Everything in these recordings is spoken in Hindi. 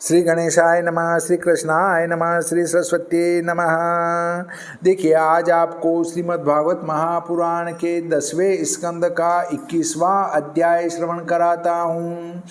श्री गणेशाय नमः, श्री कृष्णाय नमः, श्री सरस्वती नमः। देखिए, आज आपको श्रीमद् भागवत महापुराण के 10वें स्कंद का 21वां अध्याय श्रवण कराता हूँ।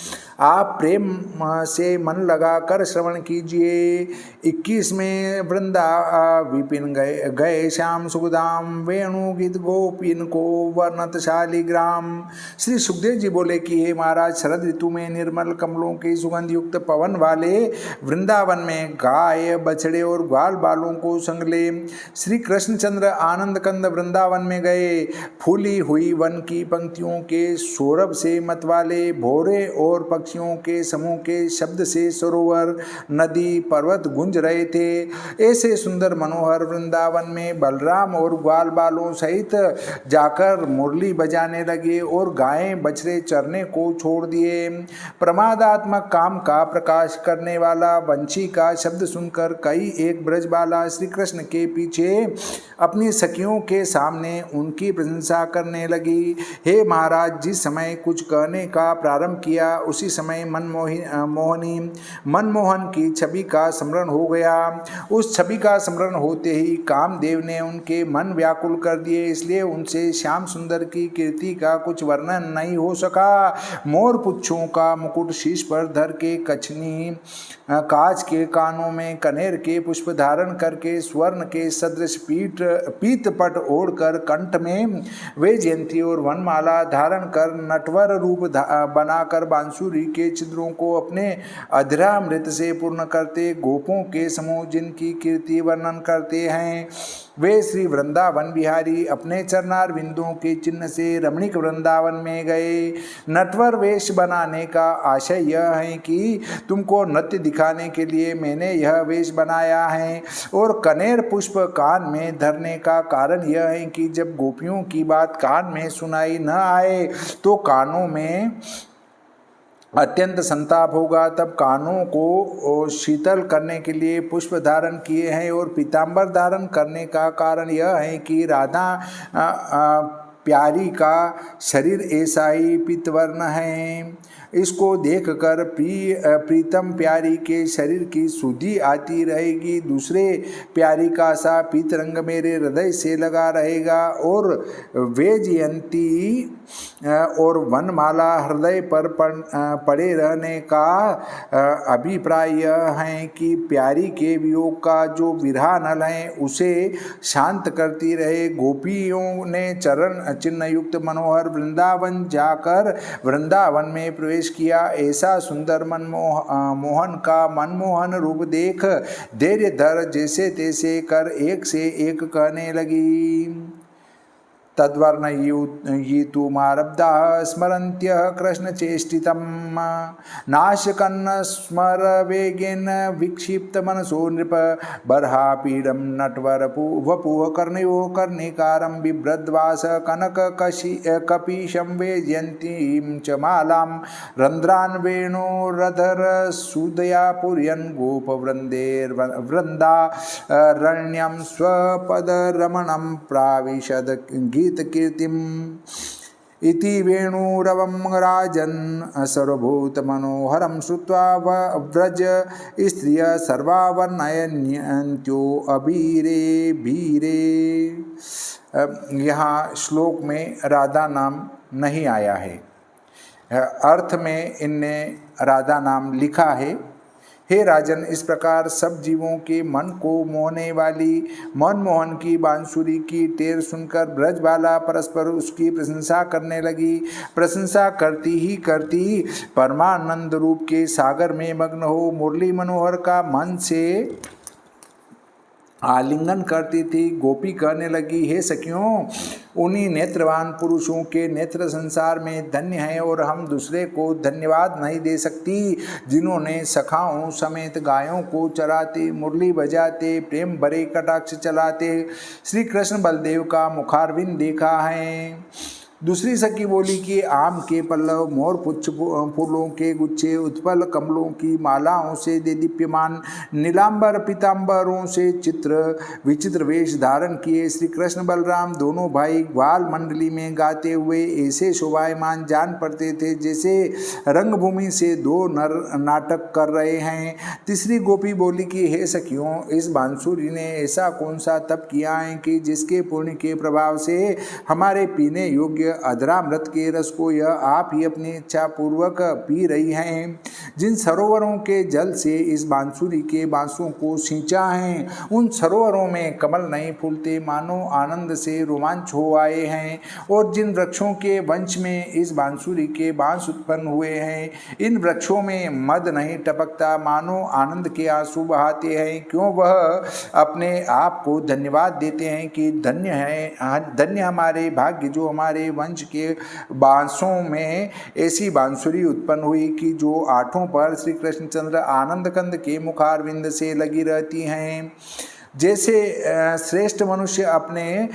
आप प्रेम से मन लगाकर श्रवण कीजिए। 21 में वृंदा विपिन गए श्याम सुखदाम वेणु गीत गोपिन को वर्णत शालिग्राम। श्री सुखदेव जी बोले कि हे महाराज, शरद ऋतु में निर्मल कमलों के सुगंध युक्त पवन वाले वृंदावन में गाय बछड़े और ग्वाल बालों को संग ले श्री कृष्णचंद्र आनंद कंद वृंदावन में गए। फूली हुई वन की पंक्तियों के सौरभ से मतवाले भौरे और पक्षियों के समूह के शब्द से सरोवर नदी पर्वत गूंज रहे थे। ऐसे सुंदर मनोहर वृंदावन में बलराम और ग्वाल बालों सहित जाकर मुरली बजाने लगे और गायें बछड़े चरने को छोड़ दिए। प्रमादात्मक काम का प्रकाश करने वाला वंशी का शब्द सुनकर कई एक ब्रजबाला श्री कृष्ण के पीछे अपनी सखियों के सामने उनकी प्रशंसा करने लगी। हे महाराज, जिस समय कुछ कहने का प्रारंभ किया उसी समय मनमोहन की छवि का स्मरण हो गया। उस छवि का स्मरण होते ही कामदेव ने उनके मन व्याकुल कर दिए, इसलिए उनसे श्याम सुंदर की कीर्ति का कुछ वर्णन नहीं हो सका। मोर पुच्छों का मुकुट शीश पर धर के, कछनी कांच के कानों में कनेर के पुष्प धारण करके, स्वर्ण के सदृश पीत पट ओढ़कर, कंठ में वैजयंती और वनमाला धारण कर, नटवर रूप बनाकर बांसुरी के छिद्रों को अपने अधरामृत से पूर्ण करते गोपों के समूह जिनकी कीर्ति वर्णन करते हैं, वे श्री वृंदावन बिहारी अपने चरणार बिंदुओं के चिन्ह से रमणीक वृंदावन में गए। नटवर वेश बनाने का आशय यह है कि तुमको नृत्य दिखाने के लिए मैंने यह वेश बनाया है, और कनेर पुष्प कान में धरने का कारण यह है कि जब गोपियों की बात कान में सुनाई न आए तो कानों में अत्यंत संताप होगा। तब कानों को शीतल करने के लिए पुष्प धारण किए हैं, और पीतांबर धारण करने का कारण यह है कि राधा प्यारी का शरीर ऐसा ही पीतवर्ण है। इसको देखकर प्रीतम प्यारी के शरीर की सुधि आती रहेगी। दूसरे प्यारी का सा पीत रंग मेरे हृदय से लगा रहेगा, और वैजयंती और वनमाला हृदय पर पड़े रहने का अभिप्राय यह है कि प्यारी के वियोग का जो विरह नल है उसे शांत करती रहे। गोपियों ने चरण चिन्ह युक्त मनोहर वृंदावन जाकर वृंदावन में प्रवेश किया। ऐसा सुंदर मोहन का मनमोहन रूप देख धैर्य धर जैसे तैसे कर एक से एक कहने लगी। तद्वर्ण ये तु मारब्धाः स्मरन्त्यः कृष्णचेष्टितं नाशकन्न स्मर वेगेन विक्षिप्त मनसो नृप बर्हापीडं नटवर वपुः कर्णयोः कर्णिकारं बिभ्रद्वास कनक कपीशं वैजयन्तीं च मालां रन्ध्रान् वेणोरधर सुदया पुर्यन् गोपवृन्देर्वृन्दारण्यं स्वपदरमणं प्राविशद गीत कीर्तिम इति वेणुरवं राजन् सर्वभूत मनोहरं श्रुत्वा व्रज स्त्रिय सर्वा वर्णयन्त्यो अबीरे भीरे। यहाँ श्लोक में राधा नाम नहीं आया है, अर्थ में इनने राधा नाम लिखा है। हे राजन, इस प्रकार सब जीवों के मन को मोहने वाली मनमोहन की बांसुरी की टेर सुनकर ब्रजबाला परस्पर उसकी प्रशंसा करने लगी। प्रशंसा करती ही करती परमानंद रूप के सागर में मग्न हो मुरली मनोहर का मन से आलिंगन करती थी। गोपी कहने लगी, हे सखियों, उन्हीं नेत्रवान पुरुषों के नेत्र संसार में धन्य हैं, और हम दूसरे को धन्यवाद नहीं दे सकती जिन्होंने सखाओं समेत गायों को चराते, मुरली बजाते, प्रेम भरे कटाक्ष चलाते श्री कृष्ण बलदेव का मुखारविंद देखा है। दूसरी सखी बोली कि आम के पल्लव, मोर पुच्छ फूलों के गुच्छे, उत्पल कमलों की मालाओं से दीप्यमान, नीलांबर पीतांबरों से चित्र विचित्र वेश धारण किए श्री कृष्ण बलराम दोनों भाई ग्वाल मंडली में गाते हुए ऐसे शोभायमान जान पड़ते थे जैसे रंगभूमि से दो नर नाटक कर रहे हैं। तीसरी गोपी बोली कि हे सखियों, इस बांसुरी ने ऐसा कौन सा तप किया है कि जिसके पुण्य के प्रभाव से हमारे पीने योग्य अधरामृत के रस को यह आप ही अपनी इच्छा पूर्वक पी रही हैं। जिन सरोवरों के जल से इस बांसुरी के बांसों को सींचा है, उन सरोवरों में कमल नहीं फूलते, मानो आनंद से रोमांच हो आए हैं। और जिन वृक्षों के वंश में इस बांसुरी के बांस उत्पन्न हुए हैं, इन वृक्षों में मद नहीं टपकता, मानो आनंद के आंसू बहाते हैं। क्यों वह अपने आप को धन्यवाद देते हैं कि धन्य है, धन्य हमारे भाग्य जो हमारे वंश के बांसों में ऐसी बांसुरी उत्पन्न हुई कि जो आठों पर श्री कृष्णचंद्र आनंद कंद के मुखारविंद से लगी रहती हैं। जैसे श्रेष्ठ मनुष्य अपने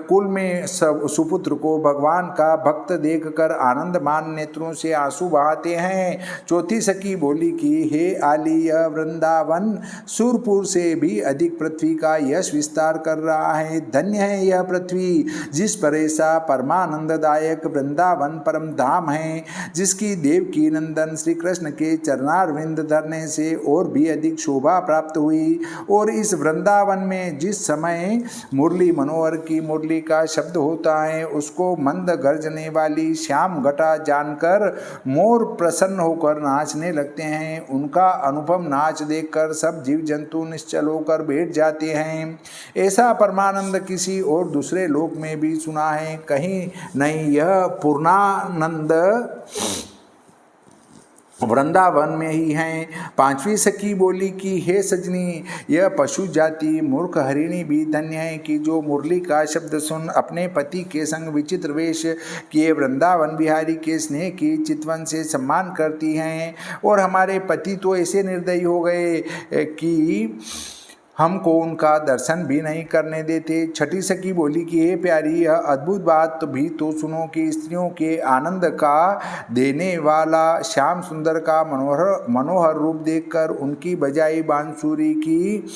कुल में सुपुत्र को भगवान का भक्त देखकर आनंदमान नेत्रों से आंसू बहाते हैं। चौथी सखी बोली कि हे आली, यह वृंदावन सूरपुर से भी अधिक पृथ्वी का यश विस्तार कर रहा है। धन्य है यह पृथ्वी जिस पर ऐसा परमानंददायक वृंदावन परम धाम है, जिसकी देवकी नंदन श्री कृष्ण के चरणारविंद धरने से और भी अधिक शोभा प्राप्त हुई। और इस वृंदावन में जिस समय मुरली मनोहर की मुरली का शब्द होता है, उसको मंद गर्जने वाली श्याम घटा जानकर मोर प्रसन्न होकर नाचने लगते हैं। उनका अनुपम नाच देखकर सब जीव जंतु निश्चल होकर बैठ जाते हैं। ऐसा परमानंद किसी और दूसरे लोक में भी सुना है, कहीं नहीं। यह पूर्णानंद वृंदावन में ही हैं। पांचवी सखी बोली कि हे सजनी, यह पशु जाति मूर्ख हरिणी भी धन्य है कि जो मुरली का शब्द सुन अपने पति के संग विचित्र वेश किए वृंदावन बिहारी के स्नेह की चितवन से सम्मान करती हैं। और हमारे पति तो ऐसे निर्दयी हो गए कि हमको उनका दर्शन भी नहीं करने देते। छठी सखी बोली कि हे प्यारी, यह अद्भुत बात भी तो सुनो कि स्त्रियों के आनंद का देने वाला श्याम सुंदर का मनोहर रूप देखकर उनकी बजाई बांसुरी की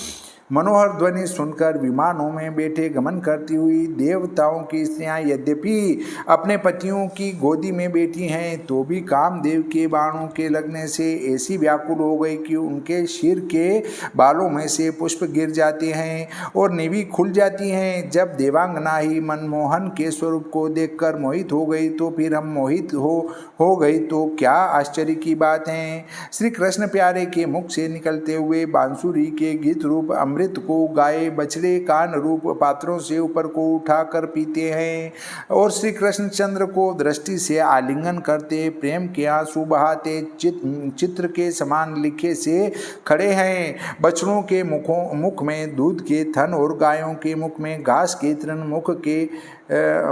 मनोहर ध्वनि सुनकर विमानों में बैठे गमन करती हुई देवताओं की स्त्रियां यद्यपि अपने पतियों की गोदी में बैठी हैं, तो भी कामदेव के बाणों के लगने से ऐसी व्याकुल हो गई कि उनके सिर के बालों में से पुष्प गिर जाते हैं और निवी खुल जाती हैं। जब देवांगना ही मनमोहन के स्वरूप को देखकर मोहित हो गई, तो फिर हम मोहित हो गई तो क्या आश्चर्य की बात है। श्री कृष्ण प्यारे के मुख से निकलते हुए बांसुरी के गीत रूप अमृत को गाय बछड़े कान रूप पात्रों से ऊपर को उठाकर पीते हैं और श्री कृष्णचंद्र को दृष्टि से आलिंगन करते प्रेम के आंसू बहाते चित्र के समान लिखे से खड़े हैं। बछड़ों के मुख में दूध के थन और गायों के मुख में घास के तृण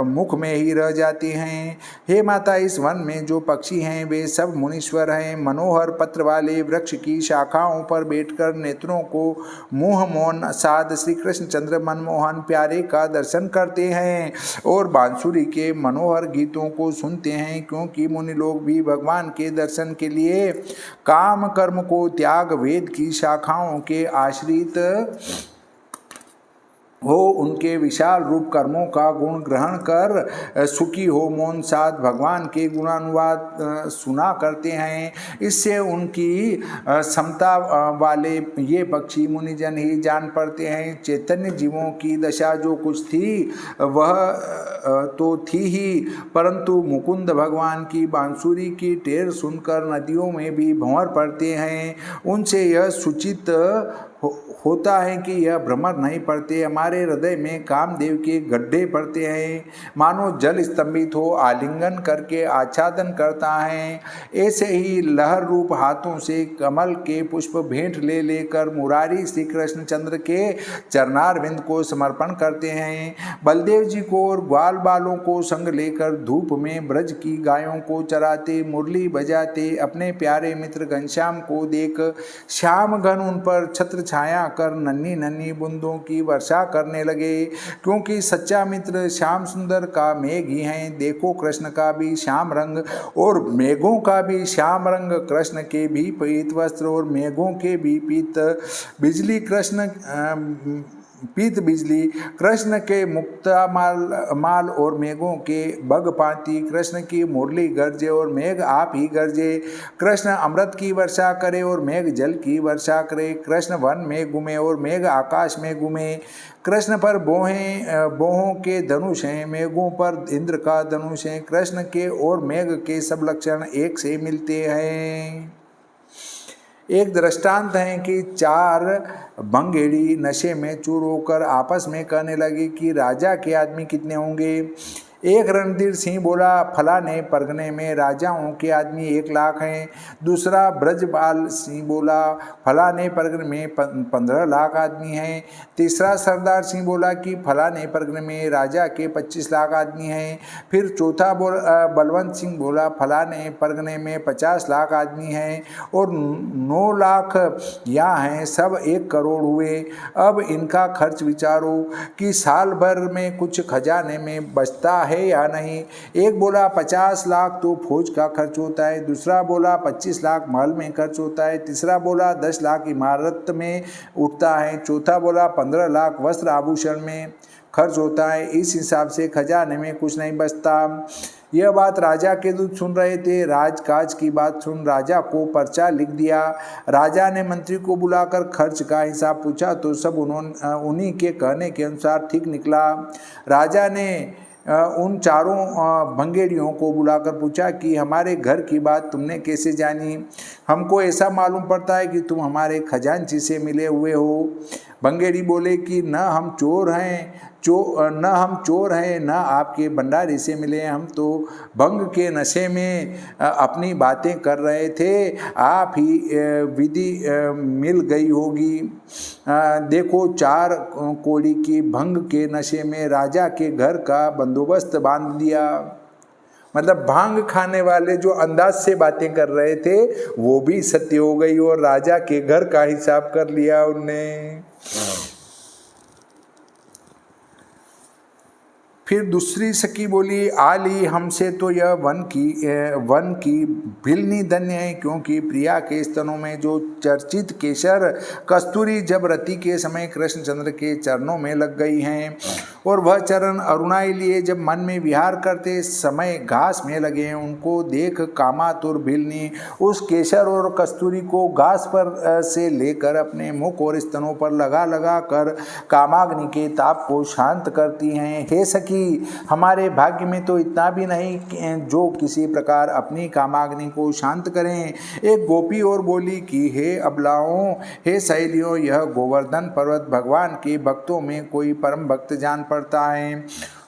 मुख में ही रह जाते हैं। हे माता, इस वन में जो पक्षी हैं वे सब मुनीश्वर हैं। मनोहर पत्र वाले वृक्ष की शाखाओं पर बैठकर नेत्रों को मुंह मौन साध श्री कृष्णचंद्र मनमोहन प्यारे का दर्शन करते हैं और बांसुरी के मनोहर गीतों को सुनते हैं, क्योंकि मुनि लोग भी भगवान के दर्शन के लिए काम कर्म को त्याग वेद की शाखाओं के आश्रित हो उनके विशाल रूप कर्मों का गुण ग्रहण कर सुखी हो मौन साथ भगवान के गुणानुवाद सुना करते हैं। इससे उनकी समता वाले ये पक्षी मुनिजन ही जान पड़ते हैं। चैतन्य जीवों की दशा जो कुछ थी वह तो थी ही, परंतु मुकुंद भगवान की बांसुरी की टेर सुनकर नदियों में भी भंवर पड़ते हैं। उनसे यह सूचित होता है कि यह भ्रमर नहीं पड़ते, हमारे हृदय में कामदेव के गड्ढे पड़ते हैं, मानो जल स्तंभित हो आलिंगन करके आच्छादन करता है। ऐसे ही लहर रूप हाथों से कमल के पुष्प भेंट ले लेकर मुरारी श्री कृष्णचंद्र के चरणारविंद को समर्पण करते हैं। बलदेव जी को और ग्वाल बालों को संग लेकर धूप में ब्रज की गायों को चराते मुरली बजाते अपने प्यारे मित्र घनश्याम को देख श्याम घन उन पर छत्र छाया कर नन्ही नन्ही बूंदों की वर्षा करने लगे, क्योंकि सच्चा मित्र श्याम सुंदर का मेघ ही है। देखो कृष्ण का भी श्याम रंग और मेघों का भी श्याम रंग, कृष्ण के भी पीत वस्त्र और मेघों के भी पीत बिजली, पीत बिजली, कृष्ण के मुक्ता माल और मेघों के बगपाती, कृष्ण की मुरली गरजे और मेघ आप ही गरजे, कृष्ण अमृत की वर्षा करे और मेघ जल की वर्षा करे, कृष्ण वन में घूमे और मेघ आकाश में घूमे, कृष्ण पर बोहों के धनुष हैं, मेघों पर इंद्र का धनुष है, कृष्ण के और मेघ के सब लक्षण एक से मिलते हैं। एक दृष्टांत है कि 4 भंगेड़ी नशे में चूर होकर आपस में कहने लगे कि राजा के आदमी कितने होंगे। एक रणधीर सिंह बोला, फलाने परगने में राजाओं के आदमी 1 लाख हैं। दूसरा ब्रजपाल सिंह बोला, फलाने परगने में 15 लाख आदमी हैं। तीसरा सरदार सिंह बोला कि फलाने परगने में राजा के 25 लाख आदमी हैं। फिर चौथा बलवंत सिंह बोला, फलाने परगने में 50 लाख आदमी हैं और 9 लाख यहाँ हैं, सब 1 करोड़ हुए। अब इनका खर्च विचारो कि साल भर में कुछ खजाने में बचता है या नहीं। एक बोला 50 लाख तो फौज का खर्च होता है, दूसरा बोला 25 लाख महल में खर्च होता है, तीसरा बोला 10 लाख इमारत में उठता है, चौथा बोला 15 लाख वस्त्र आभूषण में खर्च होता है। इस हिसाब से खजाने में कुछ नहीं बचता। यह बात राजा के दूत सुन रहे थे। राजकाज की बात सुन राजा को पर्चा लिख दिया। राजा ने मंत्री को बुलाकर खर्च का हिसाब पूछा तो सब उन्हीं के कहने के अनुसार ठीक निकला। राजा ने उन 4 भंगेड़ियों को बुलाकर पूछा कि हमारे घर की बात तुमने कैसे जानी? हमको ऐसा मालूम पड़ता है कि तुम हमारे खजांची से मिले हुए हो। भंगेड़ी बोले कि न हम चोर हैं न आपके भंडारी से मिले, हम तो भंग के नशे में अपनी बातें कर रहे थे, आप ही विधि मिल गई होगी। देखो 4 कोड़ी की भंग के नशे में राजा के घर का बंदोबस्त बांध दिया। मतलब भांग खाने वाले जो अंदाज से बातें कर रहे थे वो भी सत्य हो गई और राजा के घर का हिसाब कर लिया उनने। फिर दूसरी सखी बोली, आली हमसे तो यह वन की भिलनी धन्य है, क्योंकि प्रिया के स्तनों में जो चर्चित केसर कस्तूरी जब रति के समय कृष्णचंद्र के चरणों में लग गई हैं और वह चरण अरुणाई लिए जब मन में विहार करते समय घास में लगे हैं, उनको देख कामातुर भिलनी उस केसर और कस्तूरी को घास पर से लेकर अपने मुख और स्तनों पर लगा लगा कर कामाग्नि के ताप को शांत करती हैं। हे सखी, हमारे भाग्य में तो इतना भी नहीं जो किसी प्रकार अपनी कामाग्नि को शांत करें। एक गोपी और बोली कि हे अबलाओं, हे सहेलियों, यह गोवर्धन पर्वत भगवान के भक्तों में कोई परम भक्त जान पड़ता है,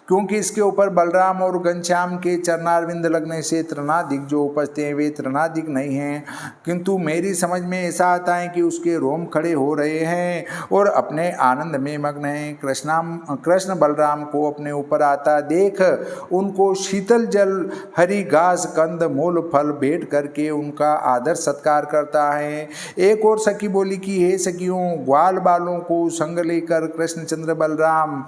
क्योंकि इसके ऊपर बलराम और घनश्याम के चरणारविंद लगने से तृणादिक जो उपजते हैं वे तृणादिक नहीं हैं, किंतु मेरी समझ में ऐसा आता है कि उसके रोम खड़े हो रहे हैं और अपने आनंद में मग्न हैं। कृष्ण बलराम को अपने ऊपर आता देख उनको शीतल जल, हरी घास, कंद, मूल, फल भेंट करके उनका आदर सत्कार करता है। एक और सखी बोली कि हे सखियों, ग्वाल बालों को संग लेकर कृष्णचंद्र बलराम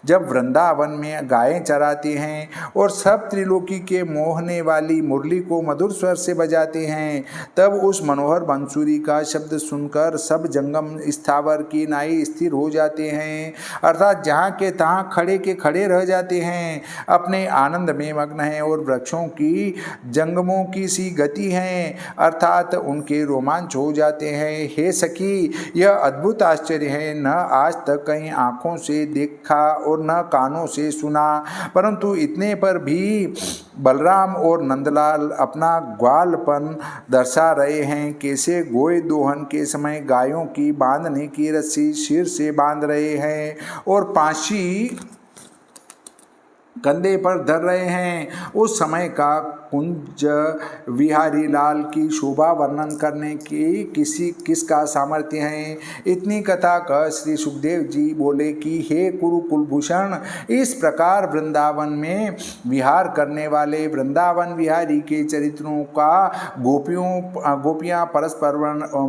जब वृंदावन में गायें चराते हैं और सब त्रिलोकी के मोहने वाली मुरली को मधुर स्वर से बजाते हैं, तब उस मनोहर बंसुरी का शब्द सुनकर सब जंगम स्थावर की नाई स्थिर हो जाते हैं, अर्थात जहाँ के तहाँ खड़े के खड़े रह जाते हैं, अपने आनंद में मग्न हैं और वृक्षों की जंगमों की सी गति हैं, अर्थात उनके रोमांच हो जाते हैं। हे सखी, यह अद्भुत आश्चर्य है, न आज तक कहीं आँखों से देखा और न कानों से सुना, परंतु इतने पर भी बलराम और नंदलाल अपना ग्वालपन दर्शा रहे हैं। कैसे गोए दोहन के समय गायों की बांधने की रस्सी सिर से बांध रहे हैं और पांसी कंधे पर धर रहे हैं, उस समय का कुंज विहारी लाल की शोभा वर्णन करने की किसका सामर्थ्य है। इतनी कथा कह श्री सुखदेव जी बोले कि हे कुरुकुलभूषण, इस प्रकार वृंदावन में विहार करने वाले वृंदावन विहारी के चरित्रों का गोपियां परस्पर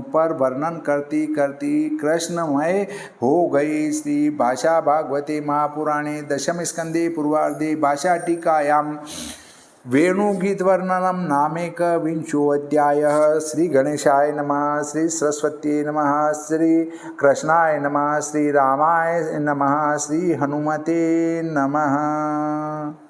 पर वर्णन करती करती कृष्णमय हो गई। श्री भाषा भागवते महापुराणे दशम स्कंदे पूर्वार्धे भाषा टीकायां वेणुगीतवर्णनम नामेक विंशोऽध्यायः। श्री गणेशाय नमः, श्री सरस्वत्यै नमः, श्री कृष्णाय नमः, श्री रामाय नमः, श्री हनुमते नमः।